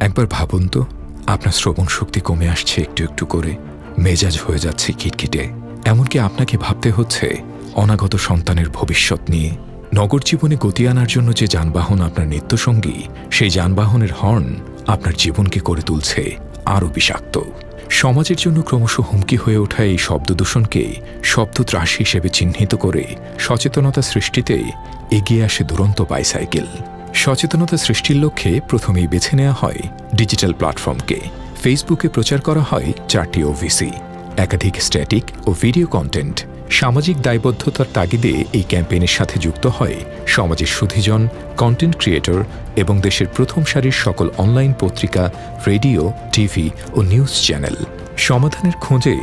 একবার ভাবুন তো, আপনার শ্রবণ শক্তি কমে আসছে একটু একটু করে, মেজাজ হয়ে যাচ্ছে খিটখিটে, এমনকি আপনাকে ভাবতে হচ্ছে অনাগত সন্তানের ভবিষ্যৎ নিয়ে। নগর জীবনে গতি আনার জন্য যে যানবাহন আপনার নিত্যসঙ্গী, সেই যানবাহনের হর্ন আপনার জীবনকে করে তুলছে আরও বিষাক্ত। সমাজের জন্য ক্রমশ হুমকি হয়ে ওঠা এই শব্দদূষণকে শব্দত্রাস হিসেবে চিহ্নিত করে সচেতনতা সৃষ্টিতে এগিয়ে আসে দুরন্ত বাইসাইকেল। সচেতনতা সৃষ্টির লক্ষ্যে প্রথমেই বেছে নেওয়া হয় ডিজিটাল প্ল্যাটফর্মকে। ফেসবুকে প্রচার করা হয় 4টি ওভিসি, একাধিক স্ট্যাটিক ও ভিডিও কন্টেন্ট। সামাজিক দায়বদ্ধতার তাগিদে এই ক্যাম্পেইনের সাথে যুক্ত হয় সমাজের সুধীজন, কন্টেন্ট ক্রিয়েটর এবং দেশের প্রথম সারির সকল অনলাইন পত্রিকা, রেডিও, টিভি ও নিউজ চ্যানেল। সমাধানের খোঁজে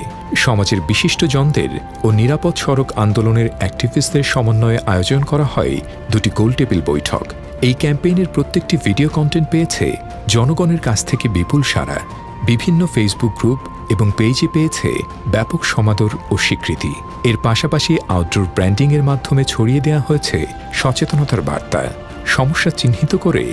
সমাজের বিশিষ্টজনদের ও নিরাপদ সড়ক আন্দোলনের অ্যাক্টিভিস্টদের সমন্বয়ে আয়োজন করা হয় 2টি গোলটেবিল বৈঠক। এই ক্যাম্পেইনের প্রত্যেকটি ভিডিও কন্টেন্ট পেয়েছে জনগণের কাছ থেকে বিপুল সাড়া। বিভিন্ন ফেসবুক গ্রুপ এবং পেজে পেয়েছে ব্যাপক সমাদর ও স্বীকৃতি। এর পাশাপাশি আউটডোর ব্র্যান্ডিংয়ের মাধ্যমে ছড়িয়ে দেওয়া হয়েছে সচেতনতার বার্তা। সমস্যা চিহ্নিত করে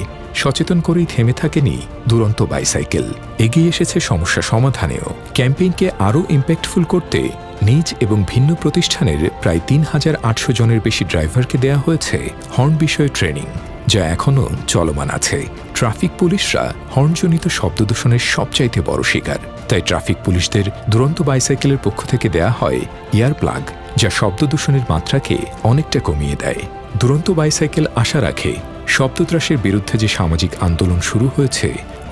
সচেতন করেই থেমে থাকেনি দুরন্ত বাইসাইকেল, এগিয়ে এসেছে সমস্যা সমাধানেও। ক্যাম্পেইনকে আরও ইম্প্যাক্টফুল করতে নিজ এবং ভিন্ন প্রতিষ্ঠানের প্রায় ৩,৮০০ জনের বেশি ড্রাইভারকে দেয়া হয়েছে হর্ন বিষয়ে ট্রেনিং, যা এখনও চলমান আছে। ট্রাফিক পুলিশরা হর্নজনিত শব্দদূষণের সবচাইতে বড় শিকার, তাই ট্রাফিক পুলিশদের দুরন্ত বাইসাইকেলের পক্ষ থেকে দেয়া হয় ইয়ার প্লাগ, যা শব্দদূষণের মাত্রাকে অনেকটা কমিয়ে দেয়। দুরন্ত বাইসাইকেল আশা রাখে শব্দত্রাসের বিরুদ্ধে যে সামাজিক আন্দোলন শুরু হয়েছে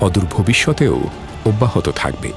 অদূর ভবিষ্যতেও অব্যাহত থাকবে।